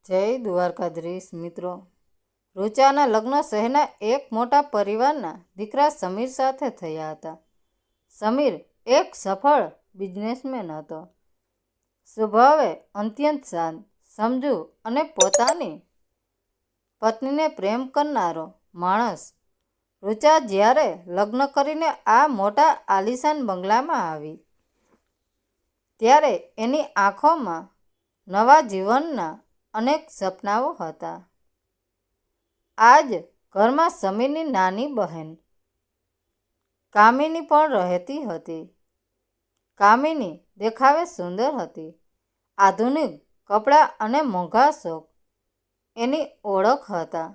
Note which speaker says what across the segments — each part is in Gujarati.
Speaker 1: જય દ્વારકાધીશ મિત્રો। રુચાના લગ્ન શહેરના એક મોટા પરિવારના દીકરા સમીર સાથે થયા હતા। સમીર એક સફળ બિઝનેસમેન હતો, સ્વભાવે અત્યંત શાંત, સમજુ અને પોતાની પત્નીને પ્રેમ કરનારો માણસ। રુચા જ્યારે લગ્ન કરીને આ મોટા આલીશાન બંગલામાં આવી, ત્યારે એની આંખોમાં નવા જીવનના અનેક સપનાઓ હતા। આજ ઘરમાં સમીરની નાની બહેન કામિની પણ રહેતી હતી। કામિની દેખાવે સુંદર હતી। આધુનિક કપડાં અને મોંઘા શોખ એની ઓળખ હતા,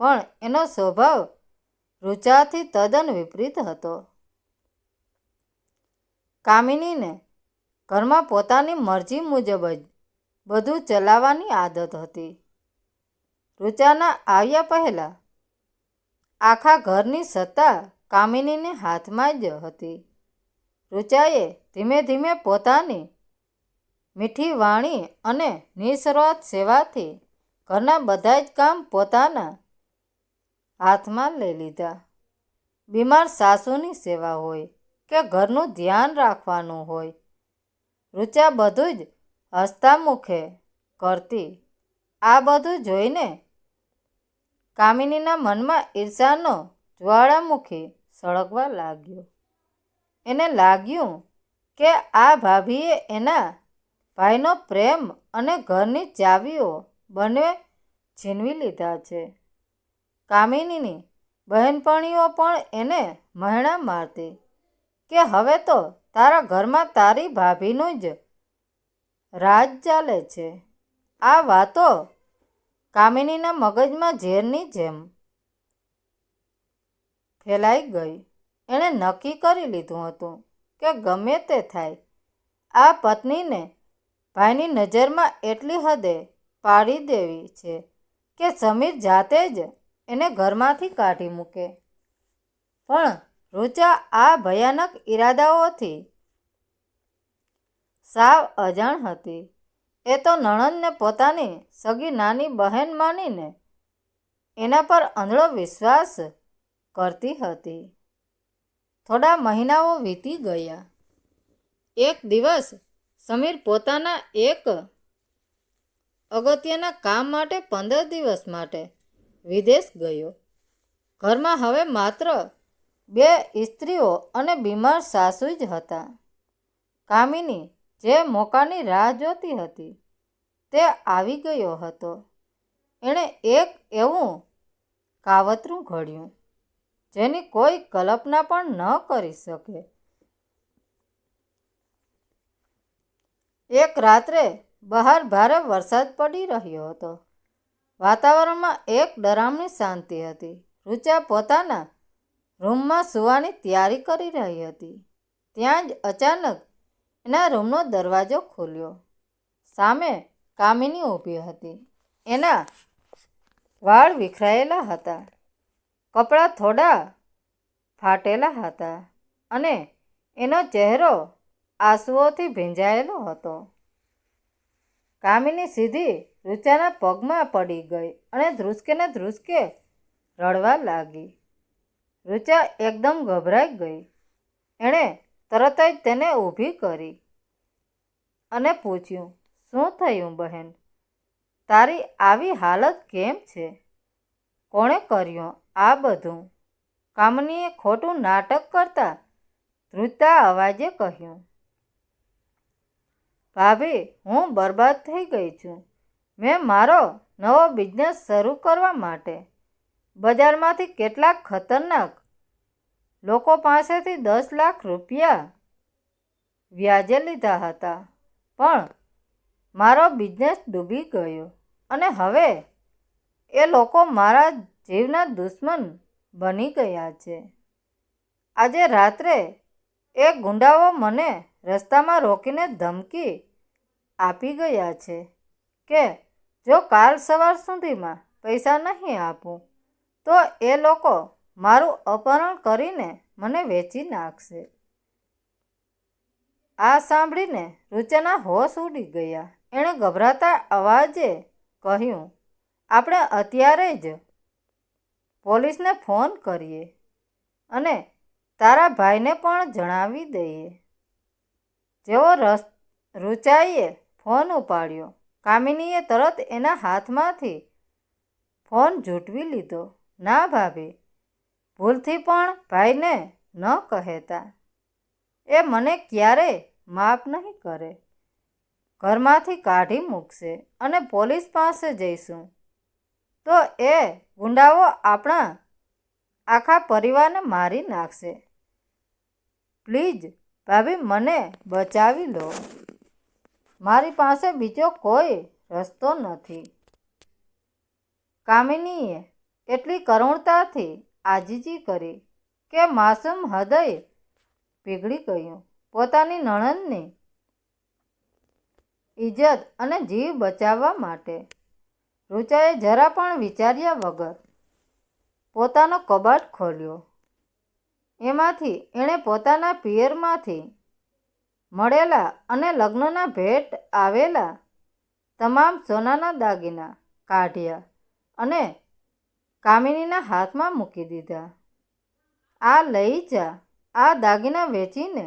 Speaker 1: પણ એનો સ્વભાવ રુચાથી તદ્દન વિપરીત હતો। કામિનીને ઘરમાં પોતાની મરજી મુજબ જ બધું ચલાવવાની આદત હતી। રુચાના આવ્યા પહેલાં આખા ઘરની સત્તા કામિનીને હાથમાં જ હતી। રુચાએ ધીમે ધીમે પોતાની મીઠી વાણી અને નિસ્વાર્થ સેવાથી ઘરના બધા જ કામ પોતાના હાથમાં લઈ લીધા। બીમાર સાસુની સેવા હોય કે ઘરનું ધ્યાન રાખવાનું હોય, રુચા બધું જ હસતા મુખે કરતી। આ બધું જોઈને કામિનીના મનમાં ઈર્ષાનો જ્વાળામુખી સળગવા લાગ્યો। એને લાગ્યું કે આ ભાભીએ એના ભાઈનો પ્રેમ અને ઘરની ચાવીઓ બંને છીનવી લીધા છે। કામિનીની બહેનપણીઓ પણ એને મહેણાં મારતી કે હવે તો તારા ઘરમાં તારી ભાભીનું જ રાજ ચાલે છે। આ વાતો કામિનીના મગજમાં ઝેરની જેમ ફેલાઈ ગઈ। એણે નક્કી કરી લીધું હતું કે ગમે તે થાય, આ પત્નીને ભાઈની નજરમાં એટલી હદે પાડી દેવી છે કે સમીર જાતે જ એને ઘરમાંથી કાઢી મૂકે। પણ રુચા આ ભયાનક ઈરાદાઓથી સાવ અજાણ હતી। એ તો નણંદને પોતાની સગી નાની બહેન માનીને એના પર અંધળો વિશ્વાસ કરતી હતી। થોડા મહિનાઓ વીતી ગયા। એક દિવસ સમીર પોતાના એક અગત્યના કામ માટે 15 દિવસ માટે વિદેશ ગયો। ઘરમાં હવે માત્ર 2 સ્ત્રીઓ અને બીમાર સાસુ જ હતા। કામિની જે મોકાની રાહ જોતી હતી તે આવી ગયો હતો। એણે એક એવું કાવતરું ઘડ્યું જેની કોઈ કલ્પના પણ ન કરી શકે। એક રાત્રે બહાર ભારે વરસાદ પડી રહ્યો હતો। વાતાવરણમાં એક ડરામણી શાંતિ હતી। રુચા પોતાના રૂમમાં સૂવાની તૈયારી કરી રહી હતી। ત્યાં જ અચાનક એના રૂમનો દરવાજો ખુલ્યો। સામે કામિની ઊભી હતી। એના વાળ વિખરાયેલા હતા, કપડાં થોડા ફાટેલા હતા અને એનો ચહેરો આંસુઓથી ભીંજાયેલો હતો। કામિની સીધી રુચાના પગમાં પડી ગઈ અને ધ્રુસકે ને ધ્રુસકે રડવા લાગી। રુચા એકદમ ગભરાઈ ગઈ। એણે તરત જ તેને ઊભી કરી અને પૂછ્યું, શું થયું બહેન? તારી આવી હાલત કેમ છે? કોણે કર્યું આ બધું? કામિનીએ ખોટું નાટક કરતા ધ્રુજતા અવાજે કહ્યું, ભાભી, હું બરબાદ થઈ ગઈ છું। મેં મારો નવો બિઝનેસ શરૂ કરવા માટે બજારમાંથી કેટલાક ખતરનાક લોકો પાસેથી 10 લાખ રૂપિયા વ્યાજે લીધા હતા, પણ મારો બિઝનેસ ડૂબી ગયો અને હવે એ લોકો મારા જીવના દુશ્મન બની ગયા છે। આજે રાત્રે એ ગુંડાઓ મને રસ્તામાં રોકીને ધમકી આપી ગયા છે કે જો કાલ સવાર સુધીમાં પૈસા નહીં આપું તો એ લોકો મારું અપહરણ કરીને મને વેચી નાખશે। આ સાંભળીને રુચાના હોશ ઉડી ગયા। એણે ગભરાતા અવાજે કહ્યું, આપણે અત્યારે જ પોલીસને ફોન કરીએ અને તારા ભાઈને પણ જણાવી દઈએ. જેવો રૂચાઈએ ફોન ઉપાડ્યો, કામિનીએ તરત એના હાથમાંથી ફોન ઝૂંટવી લીધો. ના ભાભી, ભૂલથી પણ ભાઈને ન કહેતા. એ મને ક્યારેય માફ નહીં કરે. ઘરમાંથી કાઢી મૂકશે અને પોલીસ પાસે જઈશું તો એ ગુંડાઓ આપણા આખા પરિવારને મારી નાખશે. પ્લીઝ ભાભી, મને બચાવી લો. મારી પાસે બીજો કોઈ રસ્તો નથી. કામિનીએ એટલી કરુણતાથી આજીજી કરી કે માસૂમ હૃદય પીગળી ગયું. પોતાની નણંદની ઇજ્જત અને જીવ બચાવવા માટે રૂચાએ જરા પણ વિચાર્યા વગર પોતાનો કબાટ ખોલ્યો. એમાંથી એણે પોતાના પિયરમાંથી મળેલા અને લગ્નના ભેટ આવેલા તમામ સોનાના દાગીના કાઢ્યા અને કામિનીના હાથમાં મૂકી દીધા. આ લઈ જા. આ દાગીના વેચીને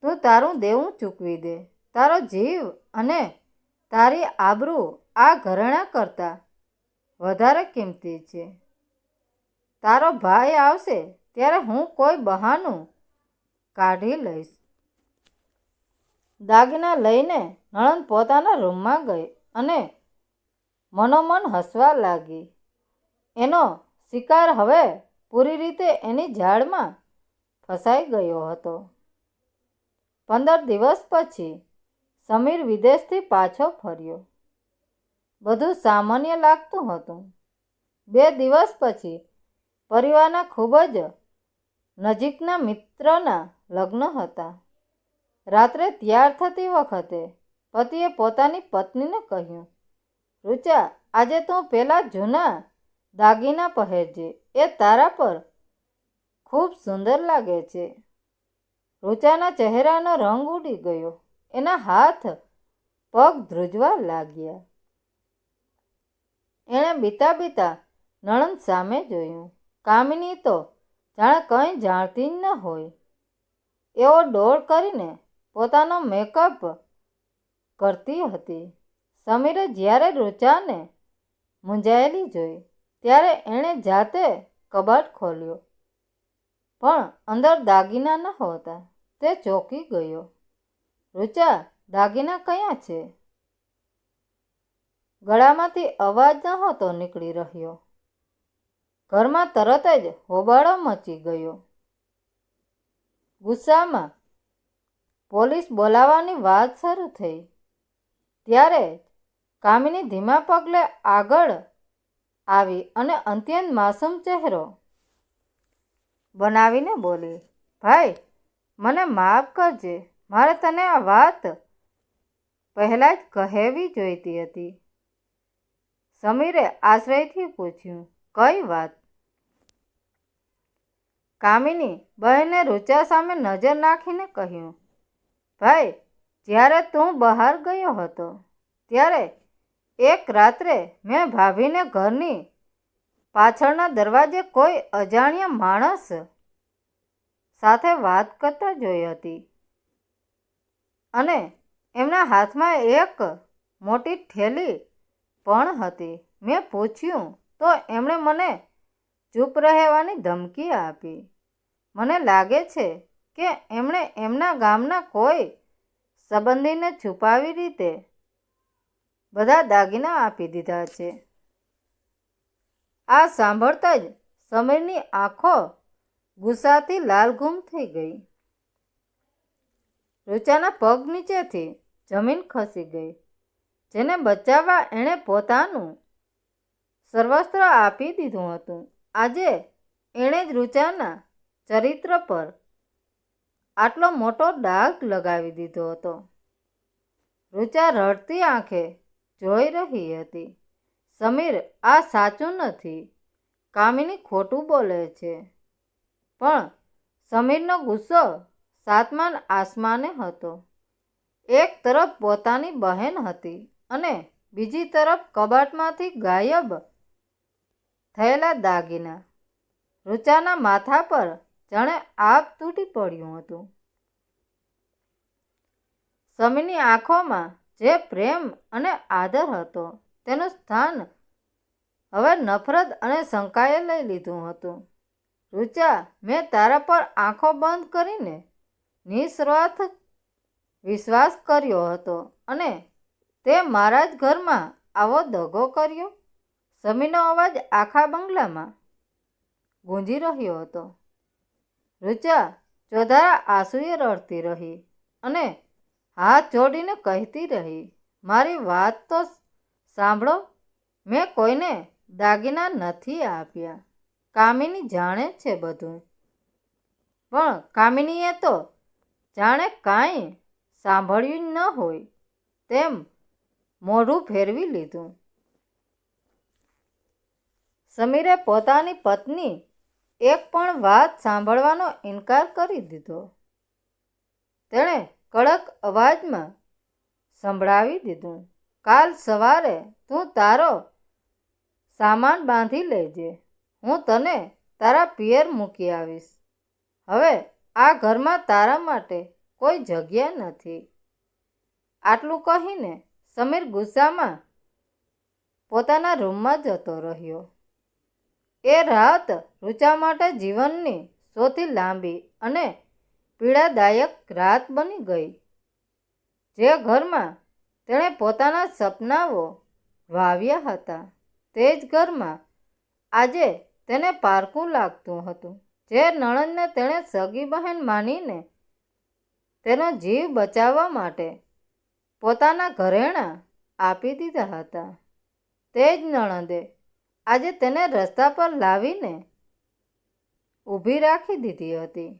Speaker 1: તું તારું દેવું ચૂકવી દે. તારો જીવ અને તારી આબરૂ આ ઘરેણા કરતાં વધારે કિંમતી છે. તારો ભાઈ આવશે ત્યારે હું કોઈ બહાનું કાઢી લઈશ. દાગીના લઈને નણંદ પોતાના રૂમમાં ગઈ અને મનોમન હસવા લાગી. એનો શિકાર હવે પૂરી રીતે એની જાળમાં ફસાઈ ગયો હતો. 15 દિવસ પછી સમીર વિદેશથી પાછો ફર્યો. બધું સામાન્ય લાગતું હતું. 2 દિવસ પછી પરિવારના ખૂબ જ નજીકના મિત્રના લગ્ન હતા. રાત્રે તૈયાર થતી વખતે પતિએ પોતાની પત્નીને કહ્યું, રૂચા, આજે તું પેલા જૂના દાગીના પહેરજે. એ તારા પર ખૂબ સુંદર લાગે છે. રૂચાના ચહેરાનો રંગ ઉડી ગયો. એના હાથ પગ ધ્રુજવા લાગ્યા. એણે બીતા બીતા નણંદ સામે જોયું. કામિની તો જાણે કંઈ જાણતી જ ન હોય એવો ડોળ કરીને પોતાનો મેકઅપ કરતી હતી. સમીરે જ્યારે રૂચાને મૂંઝાયેલી જોઈ ત્યારે એણે જાતે કબાટ ખોલ્યો, પણ અંદર દાગીના ન હોતા. તે ચોંકી ગયો. રૂચા, દાગીના કયા છે? ગળામાંથી અવાજ નહોતો નીકળી રહ્યો. ઘરમાં તરત જ હોબાળો મચી ગયો. ગુસ્સામાં પોલીસ બોલાવવાની વાત શરૂ થઈ ત્યારે કામિની ધીમા પગલે આગળ આવી અને અત્યંત માસૂમ ચહેરો બનાવીને બોલી, ભાઈ, મને માફ કરજે. મારે તને આ વાત પહેલાં જ કહેવી જોઈતી હતી. સમીરે આશ્ચર્યથી પૂછ્યું, કઈ વાત? કામિની બહેને રૂચા સામે નજર નાખીને કહ્યું, ભાઈ, જ્યારે તું બહાર ગયો હતો ત્યારે એક રાત્રે મેં ભાભીને ઘરની પાછળના દરવાજે કોઈ અજાણ્યા માણસ સાથે વાત કરતા જોઈ હતી અને એમના હાથમાં એક મોટી થેલી પણ હતી. મેં પૂછ્યું તો એમણે મને ચૂપ રહેવાની ધમકી આપી. મને લાગે છે કે એમણે એમના ગામના કોઈ સંબંધીને છુપાવી રીતે બધા દાગીના આપી દીધા છે. આ સાંભળતા જ સમીરની આંખો ગુસ્સાથી લાલઘૂમ થઈ ગઈ. રૂચાના પગ નીચેથી જમીન ખસી ગઈ. જેને બચાવવા એણે પોતાનું સર્વસ્ત્ર આપી દીધું હતું. આજે એણે જ રૂચાના ચરિત્ર પર આટલો મોટો ડાઘ લગાવી દીધો હતો. રૂચા રડતી આંખે જોઈ રહી હતી. સમીર, આ સાચું નથી. કામિની ખોટું બોલે છે. પણ સમીરનો ગુસ્સો 7મા આસમાને હતો. એક તરફ પોતાની બહેન હતી અને બીજી તરફ કબાટમાંથી ગાયબ થયેલા દાગીના. રૂચાના માથા પર જાણે આગ તૂટી પડ્યું હતું. સમીરની આંખોમાં જે પ્રેમ અને આદર હતો તેનું સ્થાન હવે નફરત અને શંકાએ લઈ લીધું હતું. રૂચા, મેં તારા પર આંખો બંધ કરીને નિસ્વાર્થ વિશ્વાસ કર્યો હતો અને તે મારા જ ઘરમાં આવો દગો કર્યો. સમીરનો અવાજ આખા બંગલામાં ગૂંજી રહ્યો હતો. રૂચા ચોધારા આંસુએ રડતી રહી અને હાથ જોડીને કહેતી રહી, મારી વાત તો સાંભળો. મેં કોઈને દાગીના નથી આપ્યા. કામિની જાણે છે બધું. પણ કામિનીએ તો જાણે કાંઈ સાંભળ્યું ન હોય તેમ મોઢું ફેરવી લીધું. સમીરે પોતાની પત્ની એક પણ વાત સાંભળવાનો ઇનકાર કરી દીધો. તેણે કડક અવાજમાં સંભળાવી દીધું, કાલ સવારે તું તારો સામાન બાંધી લેજે. હું તને તારા પિયર મૂકી આવીશ. હવે આ ઘરમાં તારા માટે કોઈ જગ્યા નથી. આટલું કહીને સમીર ગુસ્સામાં પોતાના રૂમમાં જતો રહ્યો. એ રાત રૂચા માટે જીવનની સૌથી લાંબી અને પીડાદાયક રાત બની ગઈ. જે ઘરમાં તેણે પોતાના સપનાઓ વાવ્યા હતા તે જ ઘરમાં આજે તેને પારકું લાગતું હતું. જે નણંદને તેણે સગી બહેન માનીને તેનો જીવ બચાવવા માટે પોતાના ઘરેણાં આપી દીધા હતા, તે જ નણંદે આજે તેને રસ્તા પર લાવીને ઊભી રાખી દીધી હતી.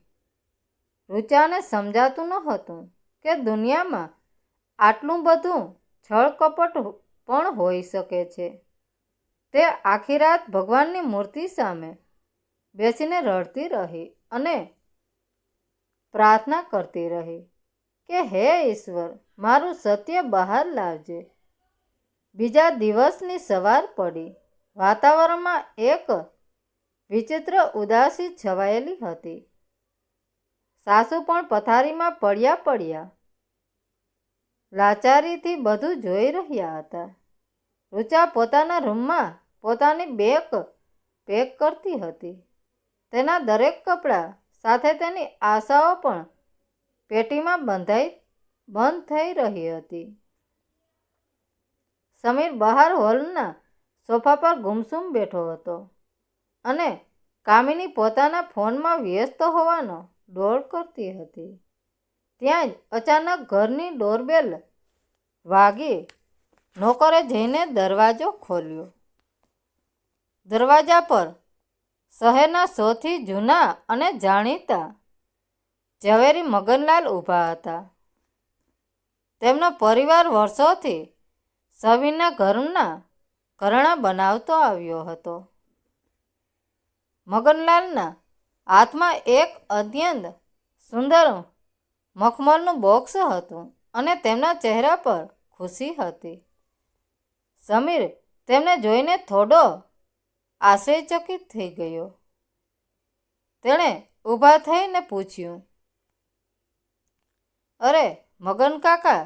Speaker 1: રૂચાને સમજાતું ન હતું કે દુનિયામાં આટલું બધું છળકપટ પણ હોઈ શકે છે. તે આખી રાત ભગવાનની મૂર્તિ સામે બેસીને રડતી રહી અને પ્રાર્થના કરતી રહી કે હે ઈશ્વર, મારું સત્ય બહાર લાવજે. બીજા દિવસની સવાર પડી. વાતાવરણમાં એક વિચિત્ર ઉદાસી છવાયેલી હતી. સાસુ પણ પથારીમાં પડ્યા લાચારીથી બધું જોઈ રહ્યા હતા. રૂચા પોતાના રૂમમાં પોતાની બેગ પેક કરતી હતી. તેના દરેક કપડાં સાથે તેની આશાઓ પણ પેટીમાં બંધ થઈ રહી હતી. સમીર બહાર હોલના સોફા પર ગુમસુમ બેઠો હતો અને કામિની પોતાના ફોનમાં વ્યસ્ત હોવાનો ડોળ કરતી હતી. ત્યાં જ અચાનક ઘરની ડોરબેલ વાગી. નોકરે જઈને દરવાજો ખોલ્યો. દરવાજા પર શહેરના સૌથી જૂના અને જાણીતા ઝવેરી મગનલાલ ઊભા હતા. તેમનો પરિવાર વર્ષોથી સમીરના ઘરેણાં બનાવતો આવ્યો હતો. મગનલાલના હાથમાં એક અત્યંત સુંદર મખમલનું બોક્સ હતું અને તેમના ચહેરા પર ખુશી હતી. સમીર તેમને જોઈને થોડો આશ્ચર્યચકિત થઈ ગયો. તેણે ઊભા થઈને પૂછ્યું, અરે મગન કાકા,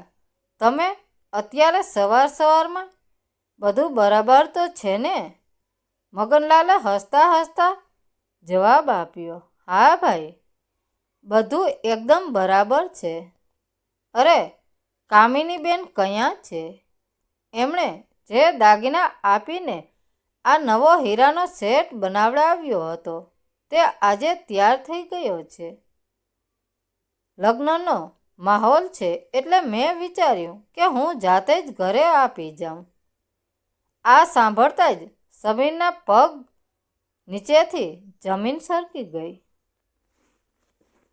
Speaker 1: તમે અત્યારે સવારમાં? બધું બરાબર તો છે ને? મગનલાલે હસતા હસતા જવાબ આપ્યો, હા ભાઈ, બધું એકદમ બરાબર છે. અરે કામિનીબેન ક્યાં છે? એમણે જે દાગીના આપીને આ નવો હીરાનો સેટ બનાવડાવ્યો હતો તે આજે તૈયાર થઈ ગયો છે. લગ્નનો માહોલ છે એટલે મેં વિચાર્યું કે હું જાતે જ ઘરે આપી જાઉં. આ સાંભળતા જ સમીરના પગ નીચેથી જમીન સરકી ગઈ.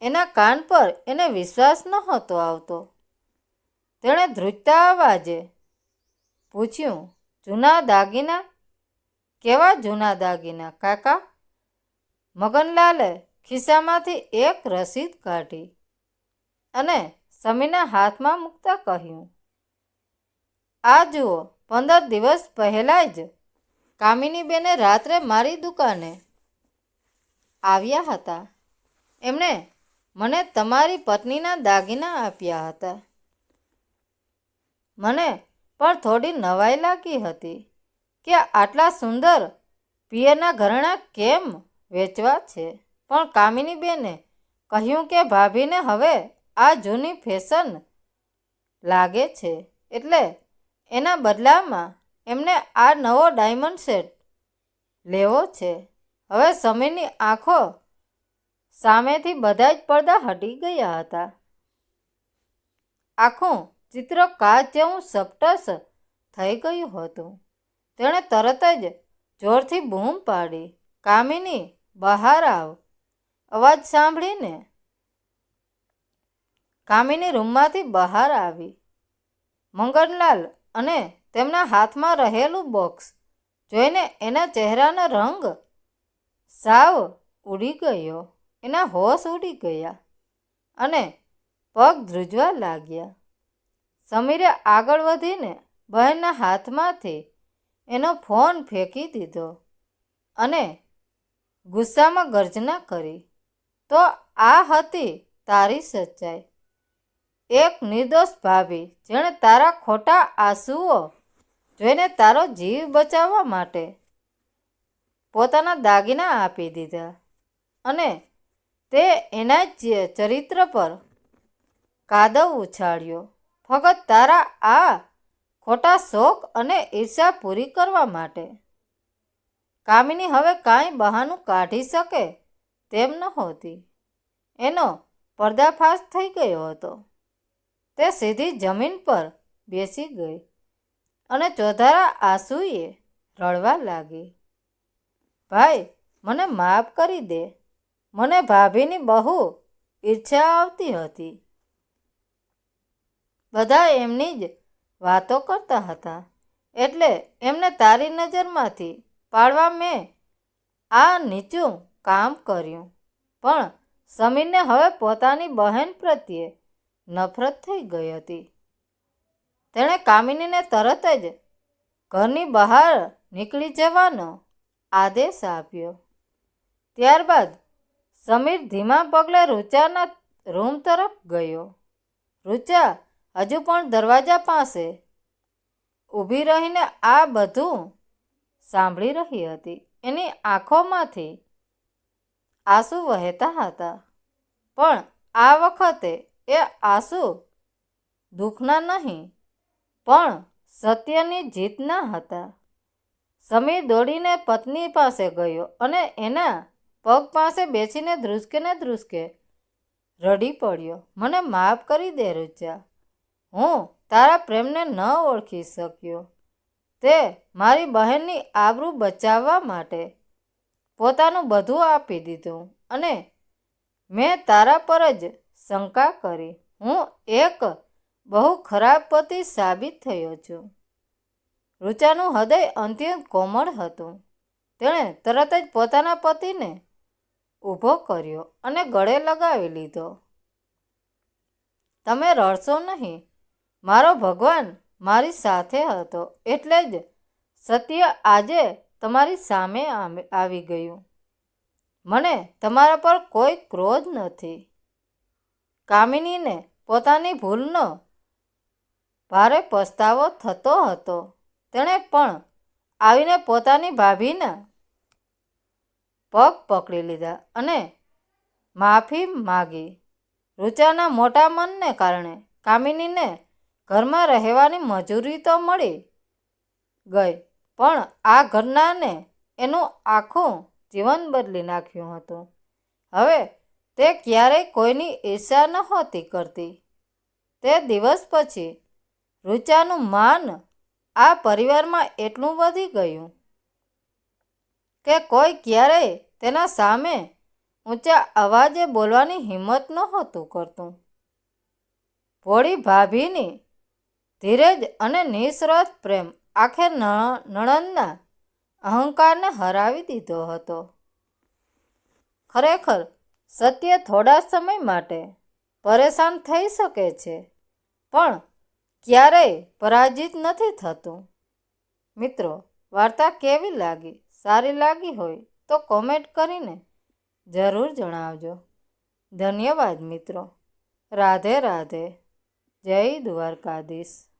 Speaker 1: એના કાન પર એને વિશ્વાસ નહોતો આવતો. તેણે ધ્રુજતા અવાજે પૂછ્યું, જૂના દાગીના? કેવા જૂના દાગીના કાકા? મગનલાલે ખિસ્સામાંથી એક રસીદ કાઢી અને સમીરના હાથમાં મૂકતા કહ્યું, આ જુઓ, 15 દિવસ પહેલાં જ કામિનીબેને રાત્રે મારી દુકાને આવ્યા હતા. એમણે મને તમારી પત્નીના દાગીના આપ્યા હતા. મને પણ થોડી નવાઈ લાગી હતી કે આટલા સુંદર પિયરના ઘરેણાં કેમ વેચવા છે, પણ કામિનીબેને કહ્યું કે ભાભીને હવે આ જૂની ફેશન લાગે છે, એટલે એના બદલામાં એમને આ નવો ડાયમંડ સેટ લેવો છે. હવે સમીરની આંખો સામેથી બધા જ પડદા હટી ગયા હતા. આખું ચિત્ર કાચ જેવું સપટસ થઈ ગયું હતું. તેણે તરત જ જોરથી બૂમ પાડી, કામિની, બહાર આવ. અવાજ સાંભળીને કામિની રૂમમાંથી બહાર આવી. મંગનલાલ અને તેમના હાથમાં રહેલું બોક્સ જોઈને એના ચહેરાનો રંગ સાવ ઉડી ગયો. એના હોશ ઉડી ગયા અને પગ ધ્રુજવા લાગ્યા. સમીરે આગળ વધીને બહેનના હાથમાંથી એનો ફોન ફેંકી દીધો અને ગુસ્સામાં ગર્જના કરી, તો આ હતી તારી સચ્ચાઈ. એક નિર્દોષ ભાભી જેણે તારા ખોટા આંસુઓ જોઈને તારો જીવ બચાવવા માટે પોતાના દાગીના આપી દીધા અને તે એના જ ચરિત્ર પર કાદવ ઉછાળ્યો ફક્ત તારા આ ખોટા શોખ અને ઈર્ષા પૂરી કરવા માટે. કામિની હવે કાંઈ બહાનું કાઢી શકે તેમ નહોતી. એનો પર્દાફાશ થઈ ગયો હતો. તે સીધી જમીન પર બેસી ગઈ અને ચોધારા આંસુએ રડવા લાગી. ભાઈ, મને માફ કરી દે. મને ભાભીની બહુ ઈચ્છા આવતી હતી. બધા એમની જ વાતો કરતા હતા, એટલે એમને તારી નજરમાંથી પાડવા મેં આ નીચું કામ કર્યું. પણ સમીરને હવે પોતાની બહેન પ્રત્યે નફરત થઈ ગઈ હતી. તેણે કામિનીને તરત જ ઘરની બહાર નીકળી જવાનો આદેશ આપ્યો. ત્યારબાદ સમીર ધીમા પગલે રુચાના રૂમ તરફ ગયો. રુચા હજુ પણ દરવાજા પાસે ઊભી રહીને આ બધું સાંભળી રહી હતી. એની આંખોમાંથી આંસુ વહેતા હતા, પણ આ વખતે એ આંસુ દુઃખના નહીં, પણ સત્યની જીતના હતા. સમીર દોડીને પત્ની પાસે ગયો અને એના પગ પાસે બેસીને ધ્રુસકે ને ધ્રુસકે રડી પડ્યો. મને માફ કરી દે રુચા. હું તારા પ્રેમને ન ઓળખી શક્યો. તે મારી બહેનની આબરૂ બચાવવા માટે પોતાનું બધું આપી દીધું અને મેં તારા પર જ શંકા કરી. હું એક બહુ ખરાબ પતિ સાબિત થયો છું. રુચાનું હૃદય અત્યંત કોમળ હતું. તેણે તરત જ પોતાના પતિને ઊભો કર્યો અને ગળે લગાવી લીધો. તમે રડશો નહીં. મારો ભગવાન મારી સાથે હતો, એટલે જ સત્ય આજે તમારી સામે આવી ગયું. મને તમારા પર કોઈ ક્રોધ નથી. કામિનીને પોતાની ભૂલનો ભારે પસ્તાવો થતો હતો. તેણે પણ આવીને પોતાની ભાભીના પગ પકડી લીધા અને માફી માગી. રુચાના મોટા મનને કારણે કામિનીને ઘરમાં રહેવાની મજૂરી તો મળી ગઈ, પણ આ ઘટનાને એનું આખું જીવન બદલી નાખ્યું હતું. હવે તે ક્યારેય કોઈની ઈર્ષા નહોતી કરતી. તે દિવસ પછી રુચાનું માન આ પરિવારમાં એટલું વધી ગયું કે કોઈ ક્યારેય તેના સામે ઊંચા અવાજે બોલવાની હિંમત નહોતું કરતું. ભોળી ભાભીની ધીરજ અને નિસ્વાર્થ પ્રેમ આખરે નણંદના અહંકારને હરાવી દીધો હતો. ખરેખર સત્ય થોડા સમય માટે પરેશાન થઈ શકે છે, પણ ક્યારેય પરાજિત નથી થતું. મિત્રો, વાર્તા કેવી લાગી? સારી લાગી હોય તો કોમેન્ટ કરીને જરૂર જણાવજો. ધન્યવાદ મિત્રો. રાધે રાધે. જય દ્વારકાધીશ.